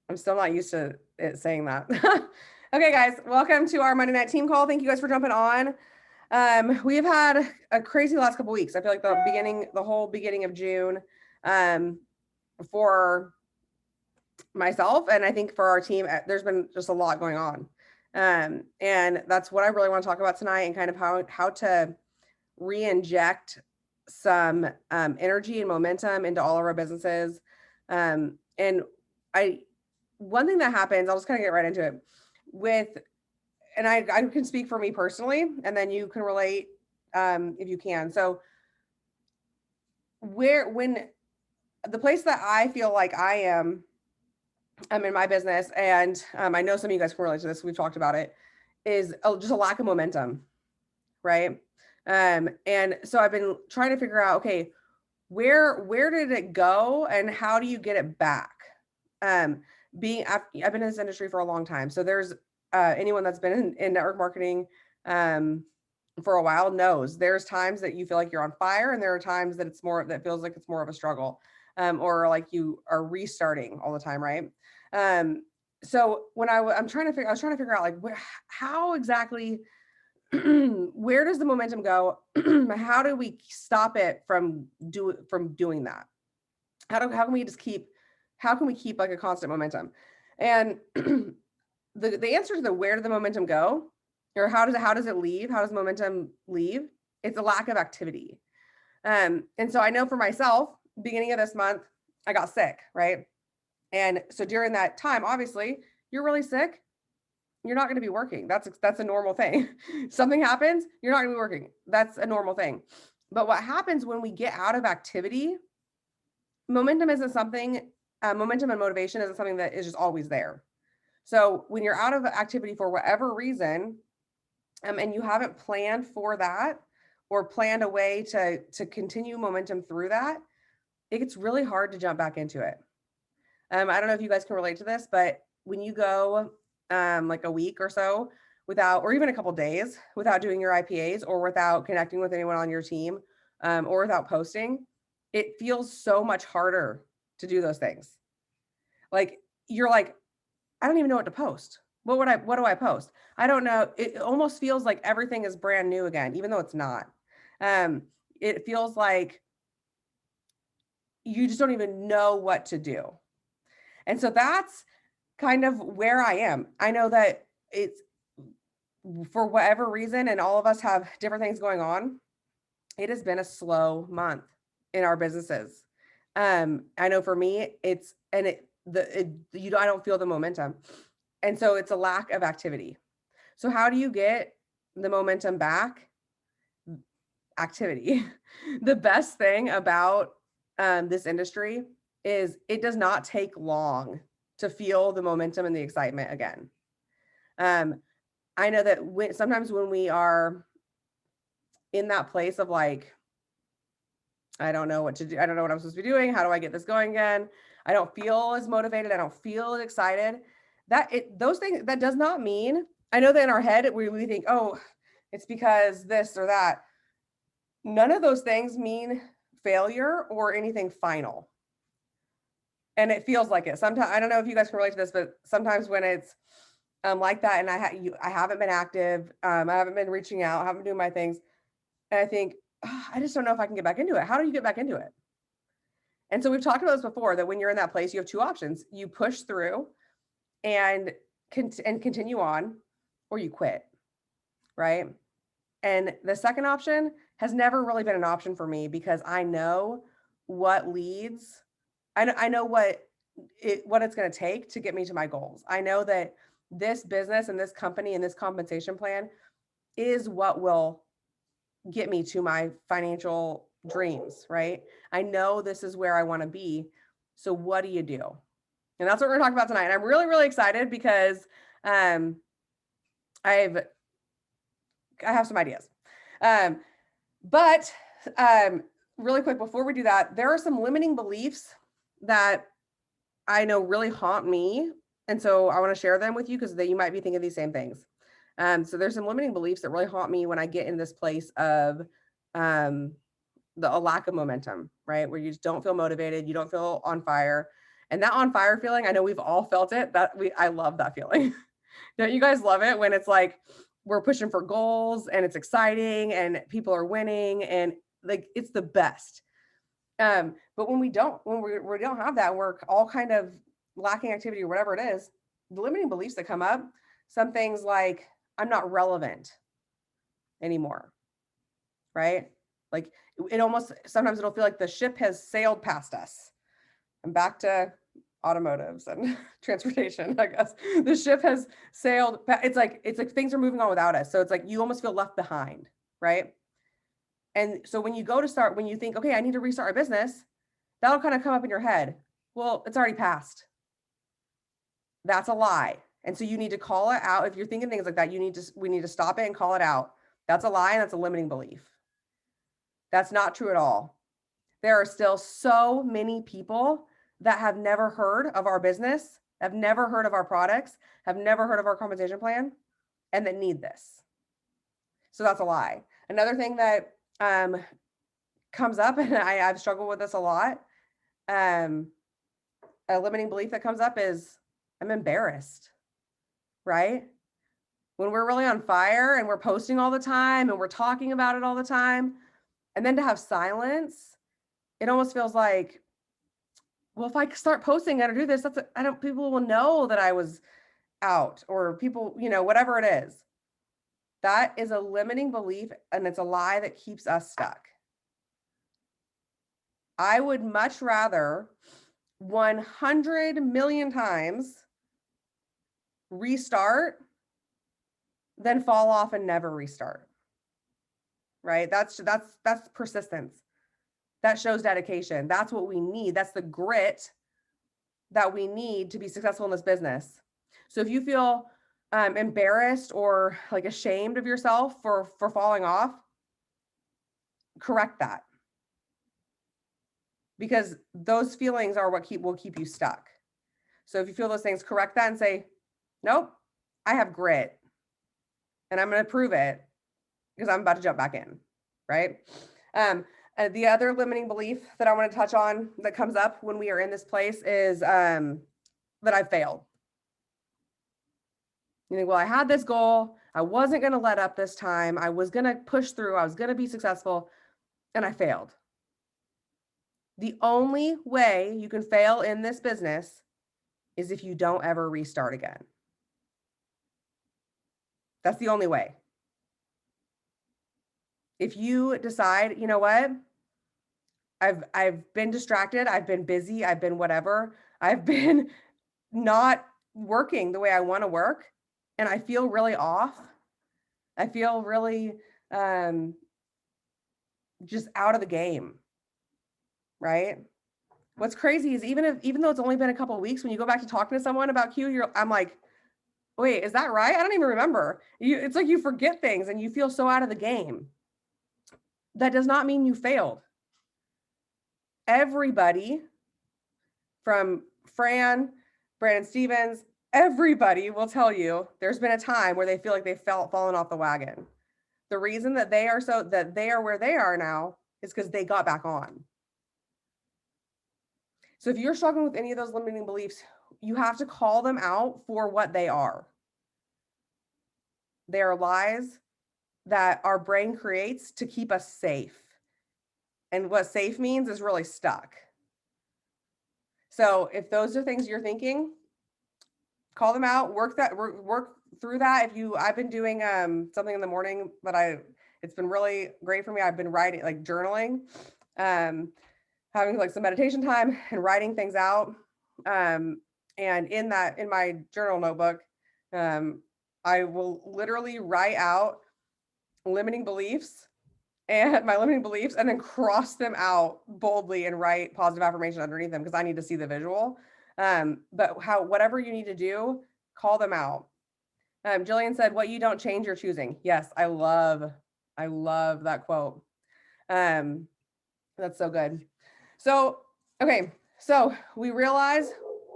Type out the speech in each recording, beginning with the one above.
I'm still not used to it saying that. Okay, guys, welcome to our Monday night team call. Thank you guys for jumping on. We've had a crazy last couple weeks. I feel like the whole beginning of June, um, for myself, and I think for our team, there's been just a lot going on. And that's what I really want to talk about tonight, and kind of how to re-inject some energy and momentum into all of our businesses. And I one thing that happens, I'll just kind of get right into it with, and I can speak for me personally, and then you can relate if you can. So when the place that I feel like I'm in my business, and I know some of you guys can relate to this, we've talked about it, is just a lack of momentum, right? And so I've been trying to figure out, okay, where did it go, and how do you get it back? Um, I've been in this industry for a long time, so there's anyone that's been in network marketing for a while knows there's times that you feel like you're on fire, and there are times that that feels like it's more of a struggle, or like you are restarting all the time, right? Um, so when I was trying to figure out, like, how exactly where does the momentum go? How do we stop it from doing that? How can we keep like a constant momentum? And the answer to the where did the momentum go, or how does it leave? How does momentum leave? It's a lack of activity. And so I know for myself, beginning of this month, I got sick, right? And so during that time, obviously, you're really sick, you're not going to be working. That's a normal thing. Something happens, you're not going to be working. That's a normal thing. But what happens when we get out of activity, momentum isn't something, momentum and motivation isn't something that is just always there. So when you're out of activity for whatever reason, and you haven't planned for that, or planned a way to continue momentum through that, it gets really hard to jump back into it. I don't know if you guys can relate to this, but when you go like a week or so without, or even a couple days without doing your IPAs, or without connecting with anyone on your team, or without posting, it feels so much harder to do those things. Like, you're like, I don't even know what to post. What do I post? I don't know. It almost feels like everything is brand new again, even though it's not. Um, it feels like you just don't even know what to do. And so that's kind of where I am. I know that it's, for whatever reason, and all of us have different things going on, it has been a slow month in our businesses. I know for me, I don't feel the momentum. And so it's a lack of activity. So how do you get the momentum back? Activity. The best thing about this industry is it does not take long to feel the momentum and the excitement again. I know that sometimes when we are in that place of like, I don't know what to do, I don't know what I'm supposed to be doing, how do I get this going again? I don't feel as motivated, I don't feel as excited. Those things, that does not mean, I know that in our head we think, oh, it's because this or that. None of those things mean failure or anything final. And it feels like it. Sometimes, I don't know if you guys can relate to this, but sometimes when it's like that, and I haven't been active, I haven't been reaching out, I haven't been doing my things, and I think, oh, I just don't know if I can get back into it. How do you get back into it? And so we've talked about this before, that when you're in that place, you have two options: you push through and continue on, or you quit, right? And the second option has never really been an option for me, because I know what leads. I know what it's going to take to get me to my goals. I know that this business and this company and this compensation plan is what will get me to my financial dreams, right? I know this is where I want to be. So what do you do? And that's what we're talking about tonight. And I'm really, really excited because I have some ideas. But really quick, before we do that, there are some limiting beliefs that I know really haunt me. And so I want to share them with you, because you might be thinking these same things. So there's some limiting beliefs that really haunt me when I get in this place of a lack of momentum, right? Where you just don't feel motivated, you don't feel on fire. And that on fire feeling, I know we've all felt it. I love that feeling. Don't you guys love it when it's like we're pushing for goals and it's exciting and people are winning and like it's the best. But when we don't, we don't have that, we're all kind of lacking activity or whatever it is, the limiting beliefs that come up, some things like I'm not relevant anymore, right? Like it almost sometimes it'll feel like the ship has sailed past us. And back to automotives and transportation, I guess. The ship has sailed. It's like things are moving on without us. So it's like you almost feel left behind, right? And so when you think, okay, I need to restart a business, that'll kind of come up in your head. Well, it's already passed. That's a lie. And so you need to call it out. If you're thinking things like that, we need to stop it and call it out. That's a lie and that's a limiting belief. That's not true at all. There are still so many people that have never heard of our business, have never heard of our products, have never heard of our compensation plan, and that need this. So that's a lie. Another thing that comes up, and I've struggled with this a lot, a limiting belief that comes up is I'm embarrassed, right? When we're really on fire and we're posting all the time and we're talking about it all the time, and then to have silence, it almost feels like, well, if I start posting, I don't do this. People will know that I was out, or people, whatever it is. That is a limiting belief and it's a lie that keeps us stuck. I would much rather 100 million times restart than fall off and never restart. Right? That's persistence. That shows dedication. That's what we need. That's the grit that we need to be successful in this business. So if you feel embarrassed or like ashamed of yourself for falling off, correct that. Because those feelings are what will keep you stuck. So if you feel those things, correct that and say, nope, I have grit and I'm going to prove it because I'm about to jump back in, right? The other limiting belief that I want to touch on that comes up when we are in this place is that I failed. You think, well, I had this goal. I wasn't going to let up this time. I was going to push through. I was going to be successful, and I failed. The only way you can fail in this business is if you don't ever restart again. That's the only way. If you decide, you know what? I've been distracted. I've been busy. I've been whatever. I've been not working the way I want to work. And I feel really off. I feel really just out of the game, right? What's crazy is even though it's only been a couple of weeks, when you go back to talking to someone about Q, I'm like, wait, is that right? I don't even remember. It's like you forget things and you feel so out of the game. That does not mean you failed. Everybody from Fran, Brandon Stevens, everybody will tell you there's been a time where they feel like they've fallen off the wagon. The reason that they are where they are now is because they got back on. So if you're struggling with any of those limiting beliefs, you have to call them out for what they are. They are lies that our brain creates to keep us safe. And what safe means is really stuck. So if those are things you're thinking, call them out, work through that. I've been doing something in the morning that it's been really great for me. I've been writing, like journaling, having like some meditation time and writing things out. And in my journal notebook, I will literally write out limiting beliefs and my limiting beliefs and then cross them out boldly and write positive affirmation underneath them because I need to see the visual. But whatever you need to do, call them out. Jillian said, what you don't change, you're choosing. Yes, I love that quote. That's so good. So, okay. So we realize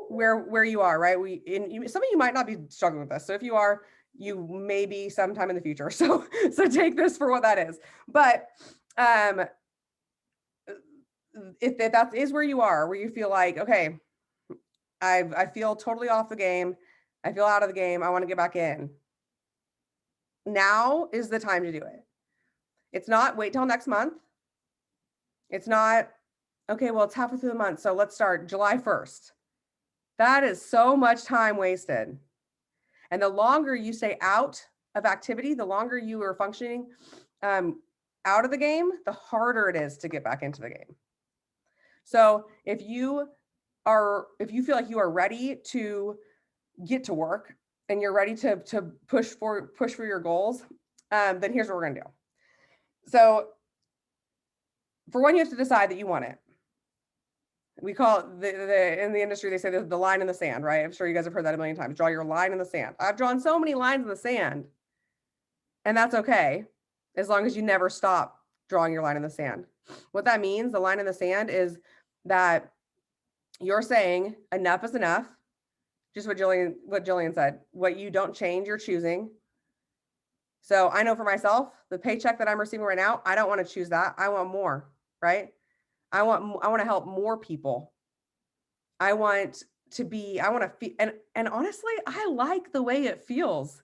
where you are, right? Some of you might not be struggling with this. So if you are, you may be sometime in the future. So take this for what that is. But if that is where you are, where you feel like, okay, I feel totally off the game. I feel out of the game. I want to get back in. Now is the time to do it. It's not wait till next month. It's not, okay, well, it's halfway through the month, so let's start July 1st. That is so much time wasted. And the longer you stay out of activity, the longer you are functioning out of the game, the harder it is to get back into the game. So if you feel like you are ready to get to work and you're ready to push for your goals, then here's what we're gonna do. So for one, you have to decide that you want it. We call it in the industry, they say the line in the sand, right? I'm sure you guys have heard that a million times. Draw your line in the sand. I've drawn so many lines in the sand, and that's okay, as long as you never stop drawing your line in the sand. What that means, the line in the sand, is that you're saying enough is enough. Just what Jillian said. What you don't change, you're choosing. So I know for myself, the paycheck that I'm receiving right now, I don't want to choose that. I want more, right? I want to help more people. I want to feel, and honestly, I like the way it feels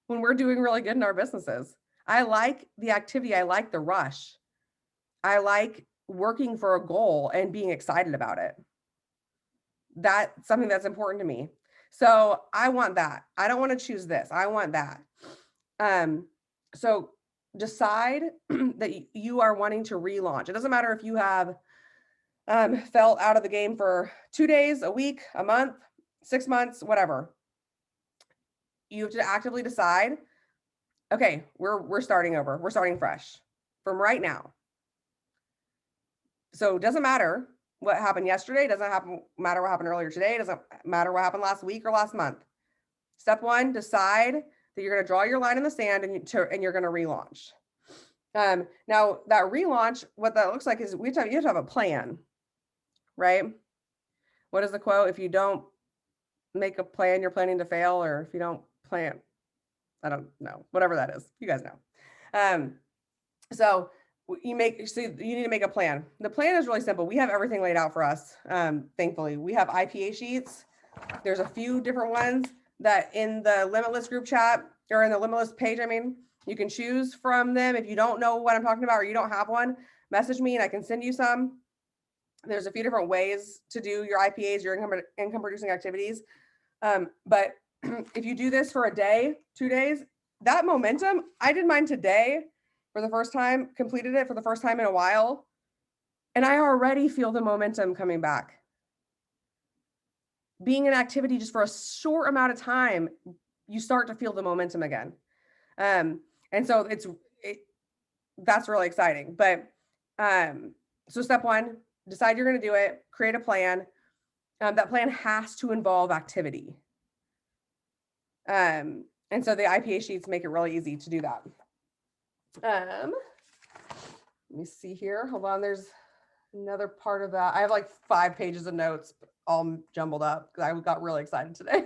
when we're doing really good in our businesses. I like the activity. I like the rush. I like working for a goal and being excited about it. That's something that's important to me. So I want that. I don't want to choose this. I want that. So decide that you are wanting to relaunch. It doesn't matter if you have felt out of the game for 2 days, a week, a month, 6 months, whatever. You have to actively decide, okay, we're starting over. We're starting fresh from right now. So it doesn't matter what happened yesterday. Doesn't matter what happened earlier today. Doesn't matter what happened last week or last month. Step one, decide that you're going to draw your line in the sand and you're going to relaunch. Now that relaunch, what that looks like is you have to have a plan, right? What is the quote? If you don't make a plan, you're planning to fail, or if you don't plan, I don't know, whatever that is, you guys know. So you need to make a plan. The plan is really simple. We have everything laid out for us. Thankfully, we have IPA sheets. There's a few different ones that in the Limitless group chat, or in the Limitless page, you can choose from them. If you don't know what I'm talking about or you don't have one, message me and I can send you some. There's a few different ways to do your IPAs, your income producing activities. But if you do this for a day, 2 days, that momentum, I did mine today for the first time, completed it for the first time in a while. And I already feel the momentum coming back. Being an activity just for a short amount of time, you start to feel the momentum again. And so that's really exciting. But so step one, decide you're going to do it, create a plan. That plan has to involve activity. And so the IPA sheets make it really easy to do that. Let me see here. Hold on. There's another part of that. I have like 5 pages of notes all jumbled up because I got really excited today.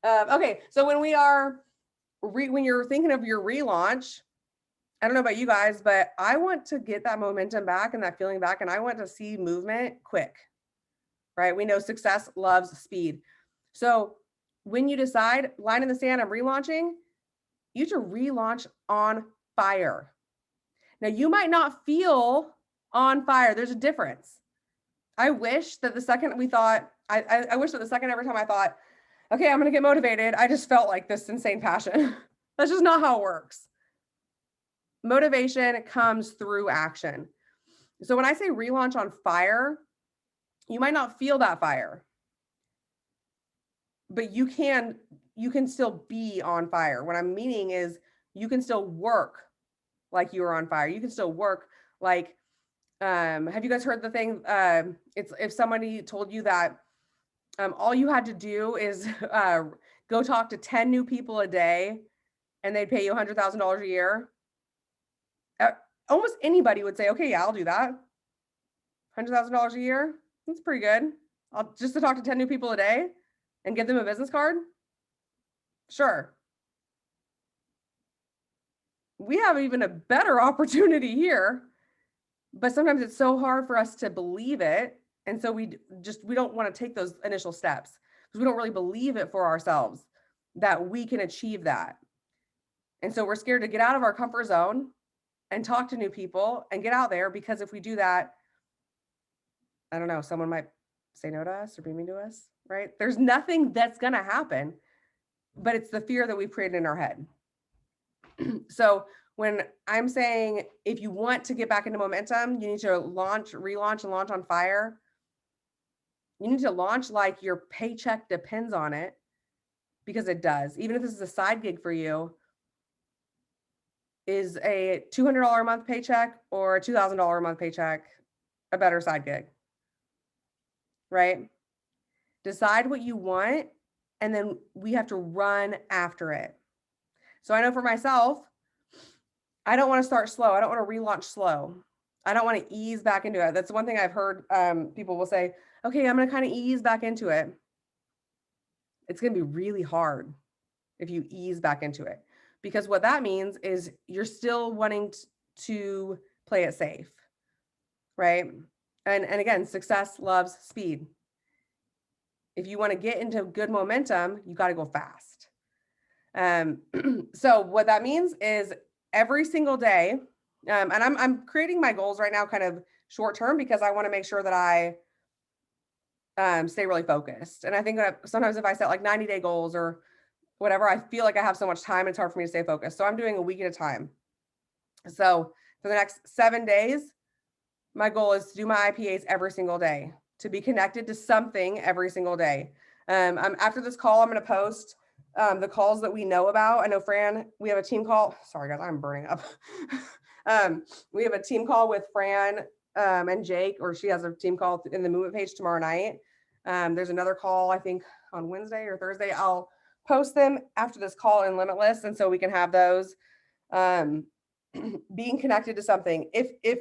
Okay. So when you're thinking of your relaunch, I don't know about you guys, but I want to get that momentum back and that feeling back. And I want to see movement quick, right? We know success loves speed. So when you decide line in the sand, I'm relaunching, you have to relaunch on fire. Now you might not feel on fire. There's a difference. I wish that the second we thought, I wish that the second every time I thought, okay, I'm going to get motivated, I just felt like this insane passion. That's just not how it works. Motivation comes through action. So when I say relaunch on fire, you might not feel that fire, but you can still be on fire. What I'm meaning is you can still work like you are on fire. You can still work like, have you guys heard the thing? It's if somebody told you that all you had to do is go talk to 10 new people a day and they'd pay you $100,000 a year. Almost anybody would say, okay, yeah, I'll do that. $100,000 a year. That's pretty good. Just to talk to 10 new people a day and give them a business card. Sure. We have even a better opportunity here, but sometimes it's so hard for us to believe it And so we don't want to take those initial steps because we don't really believe it for ourselves that we can achieve that. And so we're scared to get out of our comfort zone and talk to new people and get out there, because if we do that, I don't know, someone might say no to us or be mean to us, right? There's nothing that's going to happen, but it's the fear that we've created in our head. So when I'm saying, if you want to get back into momentum, you need to relaunch and launch on fire. You need to launch like your paycheck depends on it, because it does. Even if this is a side gig for you, is a $200 a month paycheck or a $2,000 a month paycheck a better side gig, right? Decide what you want, and then we have to run after it. So I know for myself, I don't want to start slow. I don't want to relaunch slow. I don't want to ease back into it. That's one thing I've heard people will say, okay, I'm going to kind of ease back into it. It's going to be really hard if you ease back into it, because what that means is you're still wanting to play it safe, right? And again, success loves speed. If you want to get into good momentum, you got to go fast. So what that means is every single day, and I'm creating my goals right now kind of short term, because I want to make sure that I stay really focused. And I think that sometimes if I set like 90-day goals or whatever, I feel like I have so much time, it's hard for me to stay focused. So I'm doing a week at a time. So for the next 7 days, my goal is to do my IPAs every single day, to be connected to something every single day. After this call, I'm going to post the calls that we know about. I know Fran, we have a team call. Sorry guys, I'm burning up. We have a team call with Fran and Jake, or she has a team call in the movement page tomorrow night. There's another call, I think on Wednesday or Thursday. I'll post them after this call in Limitless. And so we can have those being connected to something. If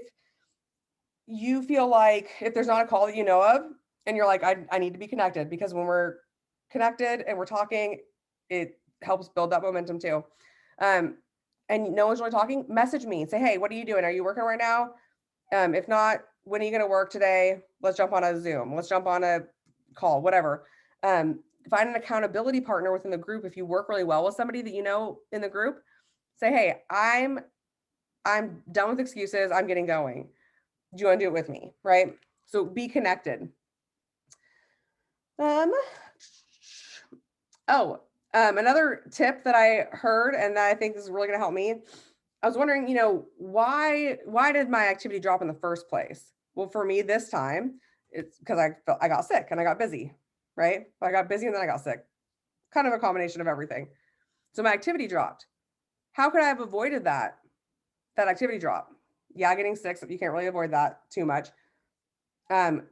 you feel like, if there's not a call that you know of and you're like, I need to be connected, because when we're connected and we're talking, it helps build that momentum too. And no one's really talking, message me and say, hey, what are you doing? Are you working right now? If not, when are you going to work today? Let's jump on a Zoom. Let's jump on a call, whatever. Find an accountability partner within the group. If you work really well with somebody that you know in the group, say, hey, I'm done with excuses. I'm getting going. Do you want to do it with me? Right? So be connected. Another tip that I heard, and that I think is really going to help me. I was wondering, why did my activity drop in the first place? Well, for me this time, it's because I got sick and I got busy, right? I got busy and then I got sick. Kind of a combination of everything. So my activity dropped. How could I have avoided that activity drop? Yeah, getting sick, so you can't really avoid that too much. But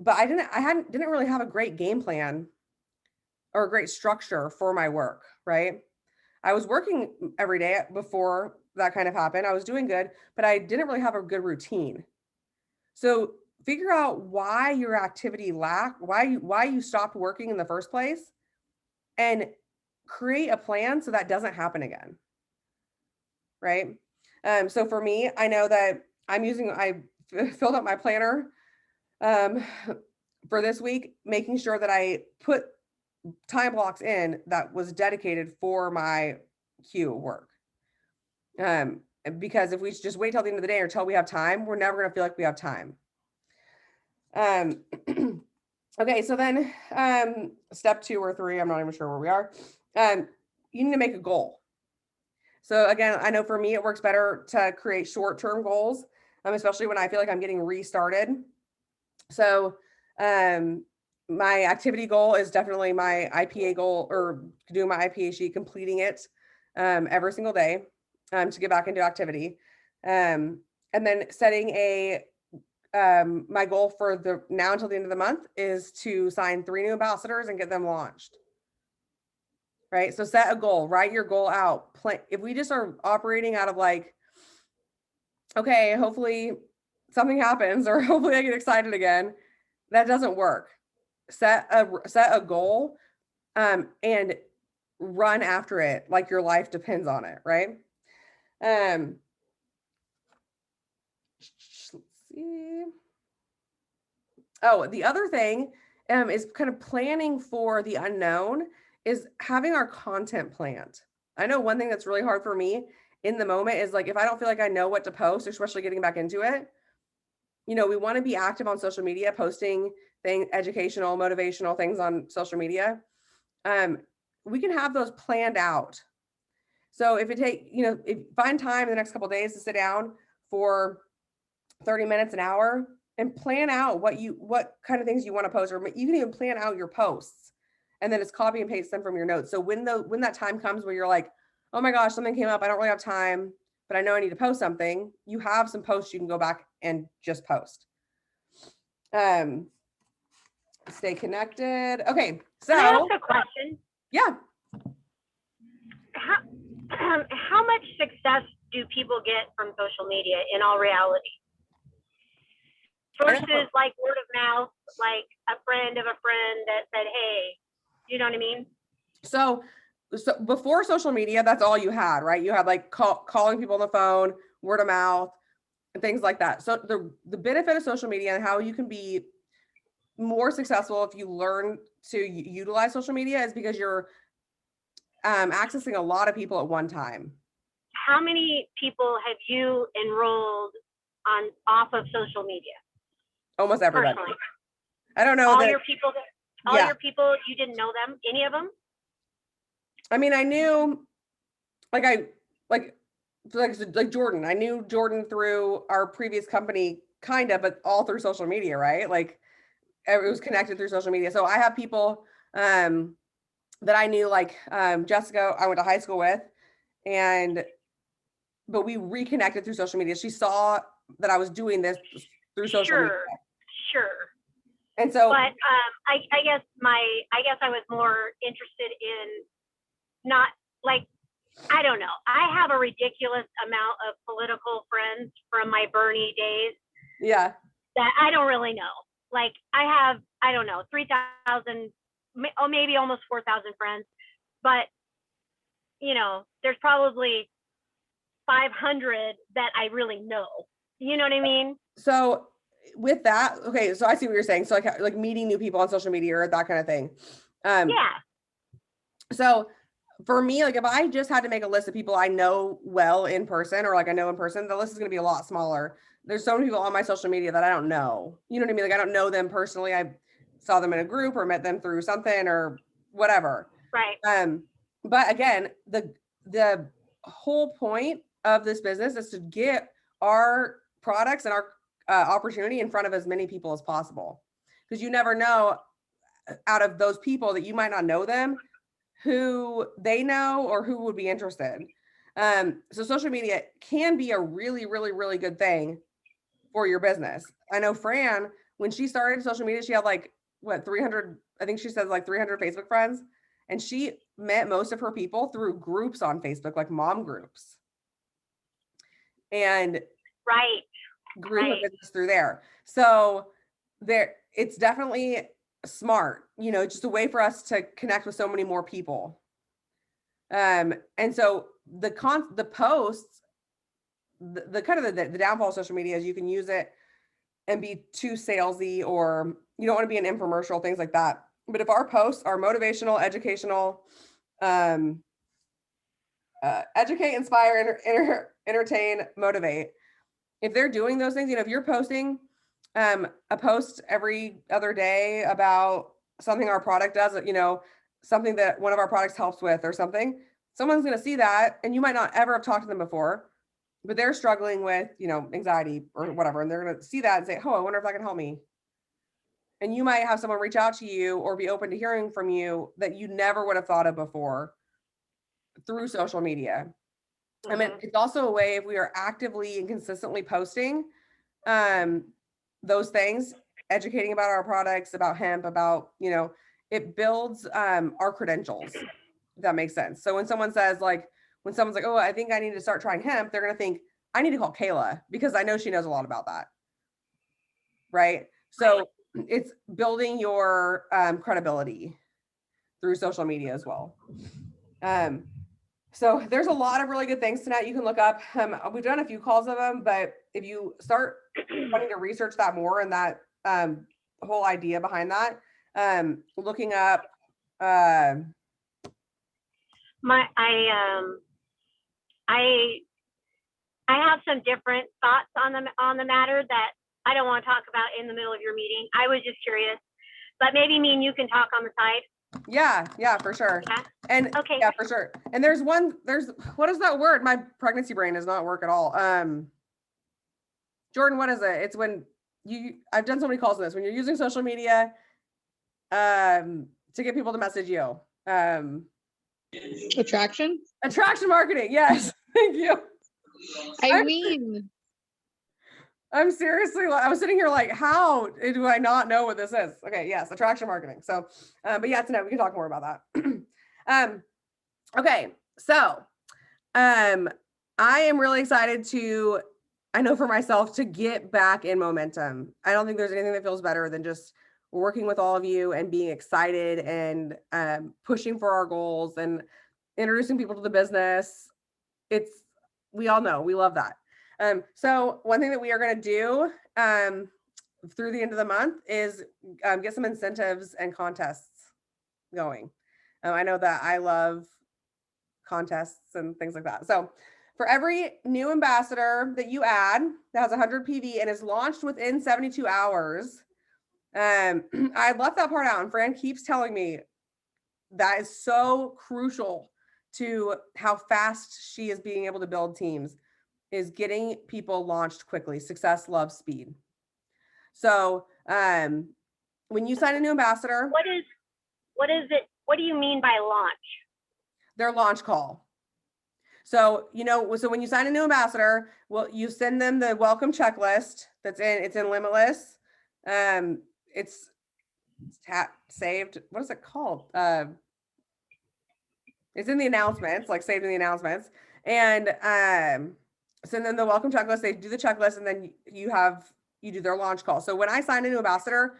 I didn't really have a great game plan or a great structure for my work, right? I was working every day before that kind of happened. I was doing good, but I didn't really have a good routine. So figure out why your activity why you stopped working in the first place, and create a plan so that doesn't happen again. Right? So for me, I know that I filled up my planner for this week, making sure that I put time blocks in that was dedicated for my Q work. Because if we just wait till the end of the day or till we have time, we're never going to feel like we have time. Okay, so then step 2 or 3, I'm not even sure where we are. You need to make a goal. So again, I know for me, it works better to create short-term goals, especially when I feel like I'm getting restarted. So my activity goal is definitely my IPA goal, or doing my IPA sheet, completing it every single day to get back into activity. And then setting my goal for now until the end of the month is to sign 3 new ambassadors and get them launched. Right? So set a goal, write your goal out. If we just are operating out of like, okay, hopefully something happens, or hopefully I get excited again, that doesn't work. Set a goal and run after it like your life depends on it, right? Let's see. Oh, the other thing is kind of planning for the unknown, is having our content planned. I know one thing that's really hard for me in the moment is like if I don't feel like I know what to post, especially getting back into it, we want to be active on social media, posting things, educational, motivational things on social media. Um, we can have those planned out. So if find time in the next couple of days to sit down for 30 minutes, an hour, and plan out what kind of things you want to post, or you can even plan out your posts and then just copy and paste them from your notes. So when that time comes where you're like, oh my gosh, something came up, I don't really have time, but I know I need to post something, you have some posts you can go back and just post. Stay connected. Okay, so can I ask a question? Yeah. How much success do people get from social media in all reality? Versus like word of mouth, like a friend of a friend that said, hey, you know what I mean? So before social media, that's all you had, right? You had like calling people on the phone, word of mouth, and things like that. So the benefit of social media and how you can be more successful if you learn to utilize social media is because you're accessing a lot of people at one time. How many people have you enrolled off of social media? Almost everybody. Personally. I don't know. Your people, your people, you didn't know them, any of them? I mean, I knew, like Jordan. I knew Jordan through our previous company, kind of, but all through social media, right? Like it was connected through social media. So I have people that I knew, like Jessica, I went to high school with, but we reconnected through social media. She saw that I was doing this through social media. Sure. And so, but I guess I was more interested in not like, I don't know. I have a ridiculous amount of political friends from my Bernie days. Yeah. That I don't really know. Like I have, I don't know, 3,000, or maybe almost 4,000 friends, but there's probably 500 that I really know. You know what I mean? So with that, okay, so I see what you're saying. So like meeting new people on social media or that kind of thing. Yeah. So for me, like if I just had to make a list of people I know well in person, or like I know in person, the list is going to be a lot smaller. There's so many people on my social media that I don't know. You know what I mean? Like I don't know them personally. I saw them in a group or met them through something or whatever. Right. But again, the whole point of this business is to get our products and our opportunity in front of as many people as possible, because you never know out of those people that you might not know them, who they know or who would be interested. So social media can be a really, really, really good thing for your business. I know Fran, when she started social media, she had like 300, I think she says like 300 Facebook friends. And she met most of her people through groups on Facebook, like mom groups. And grew her business through there. So it's definitely smart, just a way for us to connect with so many more people. And so the posts, the kind of the downfall of social media is you can use it and be too salesy, or you don't want to be an infomercial, things like that. But if our posts are motivational, educational, educate, inspire, entertain, motivate, if they're doing those things, if you're posting a post every other day about something our product does, something that one of our products helps with or something, someone's going to see that, and you might not ever have talked to them before, but they're struggling with, anxiety or whatever. And they're going to see that and say, oh, I wonder if that can help me. And you might have someone reach out to you or be open to hearing from you that you never would have thought of before through social media. I mean, it's also a way, if we are actively and consistently posting those things, educating about our products, about hemp, about, it builds our credentials, if that makes sense. So when someone's like, oh, I think I need to start trying hemp, they're going to think, I need to call Kayla because I know she knows a lot about that. Right. So it's building your credibility through social media as well. So there's a lot of really good things tonight you can look up. We've done a few calls of them, but if you start wanting to research that more and that whole idea behind that. Looking up, uh, My I I have some different thoughts on the matter that I don't want to talk about in the middle of your meeting. I was just curious, but maybe me and you can talk on the side. yeah, for sure. Yeah. And Okay. yeah, for sure. And there's what is that word? My pregnancy brain does not work at all. Jordan, what is it? It's when I've done so many calls on this, when you're using social media, to get people to message you. Attraction? Attraction marketing. Yes. Thank you. I'm seriously, I was sitting here like, how do I not know what this is? Okay. Yes. Attraction marketing. So, but yeah, tonight we can talk more about that. Okay. So, I am really excited I know for myself, to get back in momentum. I don't think there's anything that feels better than just working with all of you and being excited and pushing for our goals and introducing people to the business. We all know, we love that. So one thing that we are going to do through the end of the month is get some incentives and contests going. I know that I love contests and things like that. So for every new ambassador that you add that has 100 PV and is launched within 72 hours, I left that part out, and Fran keeps telling me that is so crucial to how fast she is being able to build teams, is getting people launched quickly. Success loves speed. So when you sign a new ambassador, what is it? What do you mean by launch? Their launch call. So, so when you sign a new ambassador, well, you send them the welcome checklist it's in Limitless. It's saved. What is it called? It's in the announcements, like saved in the announcements, and send them the welcome checklist. They do the checklist, and then you do their launch call. So when I sign a new ambassador,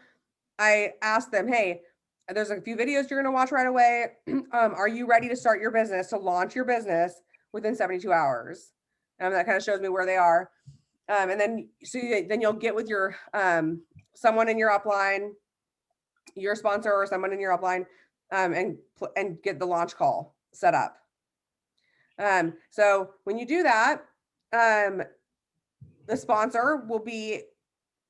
I ask them, hey, there's a few videos you're going to watch right away. Are you ready to start your business, to launch your business within 72 hours? That kind of shows me where they are. And then, then you'll get with your, someone in your upline, your sponsor or someone in your upline, and get the launch call set up. So when you do that, the sponsor will be,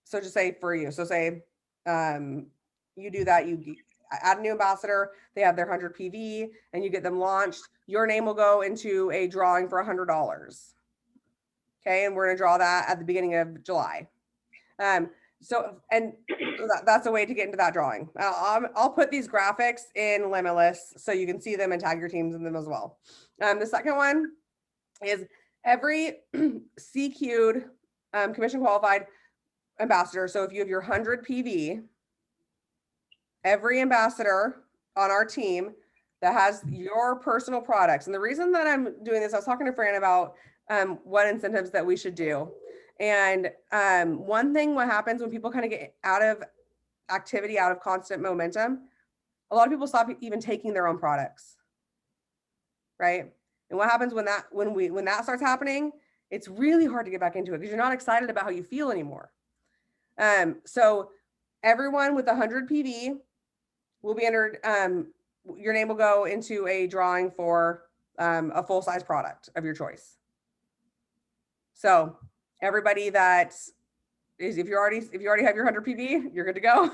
so just say for you. So say, you do that, you add a new ambassador, they have their 100 PV and you get them launched. Your name will go into a drawing for $100. Okay. And we're going to draw that at the beginning of July. So that's a way to get into that drawing. I'll put these graphics in Limitless so you can see them and tag your teams in them as well. The second one is every CQ'd commission qualified ambassador. So if you have your 100 PV, every ambassador on our team that has your personal products. And the reason that I'm doing this, I was talking to Fran about what incentives that we should do. And one thing, what happens when people kind of get out of activity, out of constant momentum, a lot of people stop even taking their own products, right? And what happens when that starts happening, it's really hard to get back into it because you're not excited about how you feel anymore. So everyone with 100 PV will be entered. Your name will go into a drawing for a full-size product of your choice. So everybody that is, if you already have your 100 PV, you're good to go.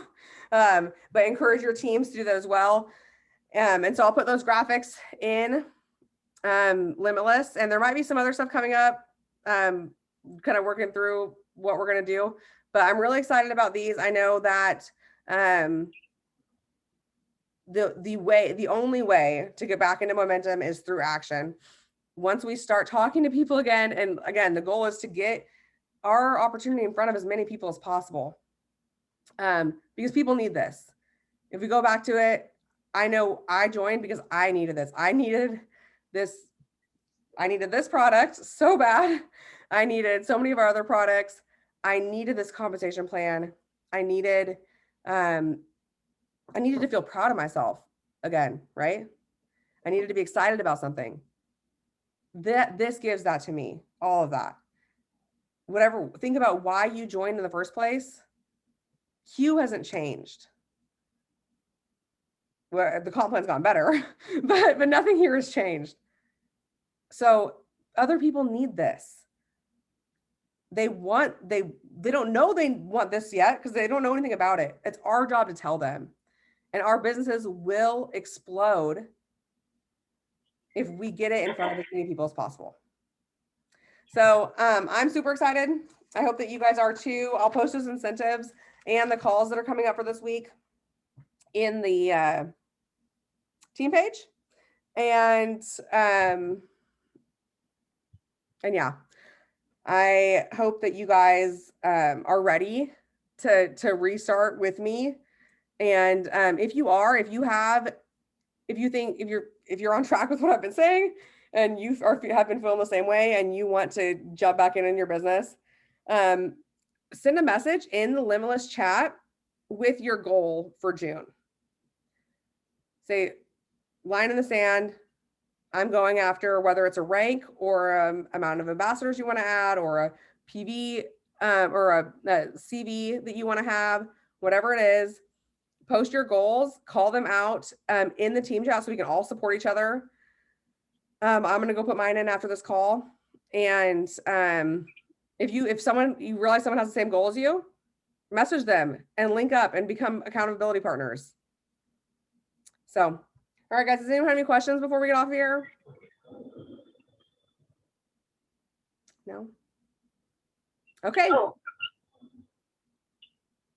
But encourage your teams to do that as well. And so I'll put those graphics in Limitless, and there might be some other stuff coming up, kind of working through what we're going to do, but I'm really excited about these. I know that the only way to get back into momentum is through action. Once we start talking to people again, and again, the goal is to get our opportunity in front of as many people as possible, because people need this. If we go back to it, I know I joined because I needed this. I needed this product so bad. I needed so many of our other products. I needed this compensation plan. I needed to feel proud of myself again, right? I needed to be excited about something. This gives that to me, all of that. Whatever, think about why you joined in the first place. Q hasn't changed. Well, the comp plan's gone better, but nothing here has changed. So other people need this. They don't know they want this yet because they don't know anything about it. It's our job to tell them. And our businesses will explode if we get it in front of as many people as possible. So I'm super excited. I hope that you guys are too. I'll post those incentives and the calls that are coming up for this week in the team page. And yeah, I hope that you guys are ready to restart with me. And if you're on track with what I've been saying, and you have been feeling the same way, and you want to jump back in your business, send a message in the Limitless chat with your goal for June. Say, line in the sand, I'm going after, whether it's a rank or amount of ambassadors you want to add, or a PV or a CV that you want to have, whatever it is. Post your goals, call them out in the team chat so we can all support each other. I'm going to go put mine in after this call. And if you realize someone has the same goal as you, message them and link up and become accountability partners. So, all right, guys, does anyone have any questions before we get off here? No? Okay. Oh.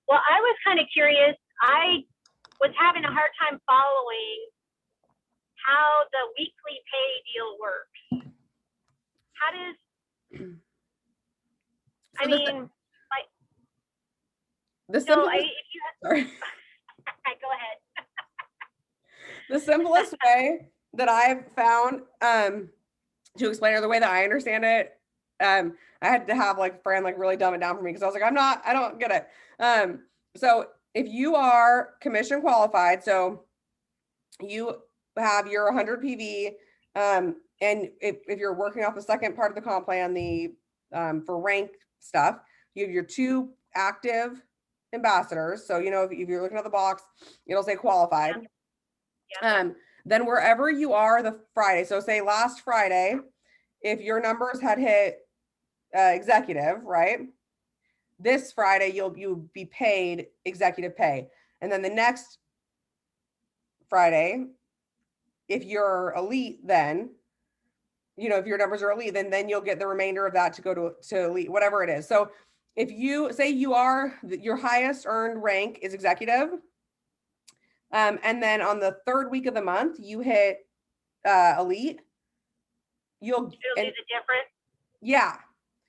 Well, I was kind of curious. I was having a hard time following how the weekly pay deal works. How does, So sorry. Go ahead. The simplest way that I've found to explain, or the way that I understand it, I had to have like a friend like really dumb it down for me, because I was like, I don't get it. So if you are commission qualified, so you have your 100 PV, and if you're working off the second part of the comp plan, the for rank stuff, you have your 2 active ambassadors. So, if you're looking at the box, it'll say qualified. Yep. Then wherever you are the Friday, so say last Friday, if your numbers had hit executive, right? This Friday, you'll be paid executive pay. And then the next Friday, if you're elite, then, if your numbers are elite, then you'll get the remainder of that to go to elite, whatever it is. So if you say your highest earned rank is executive, and then on the 3rd week of the month, you hit elite, it'll be the difference. Yeah.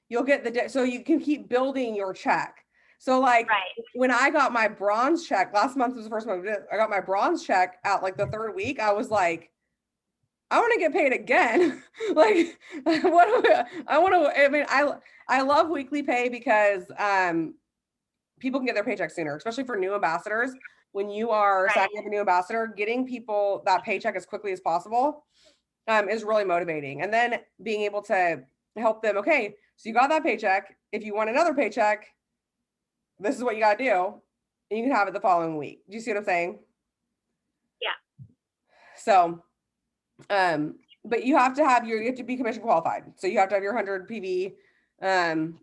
You'll get so you can keep building your check. So like when I got my bronze check, last month was the first month I got my bronze check at like the 3rd week, I was like, I want to get paid again. Like, I love weekly pay because people can get their paycheck sooner, especially for new ambassadors. When you are signing up a new ambassador, getting people that paycheck as quickly as possible is really motivating. And then being able to help them, okay, so you got that paycheck. If you want another paycheck, this is what you got to do. And you can have it the following week. Do you see what I'm saying? Yeah. So, but you have to be commission qualified. So you have to have your 100 PV, and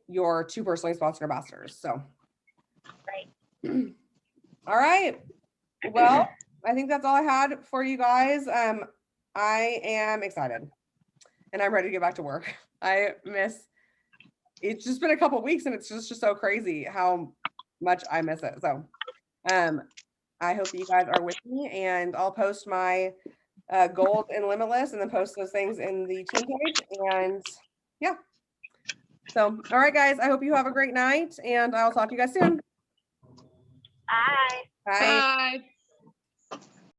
your 2 personally sponsored ambassadors. So, all right. Well, I think that's all I had for you guys. I am excited and I'm ready to get back to work. It's just been a couple of weeks and it's just so crazy how much I miss it. So, I hope that you guys are with me, and I'll post my goals in Limitless and then post those things in the team page. And yeah. So, all right, guys, I hope you have a great night, and I'll talk to you guys soon. Bye. Bye. Bye.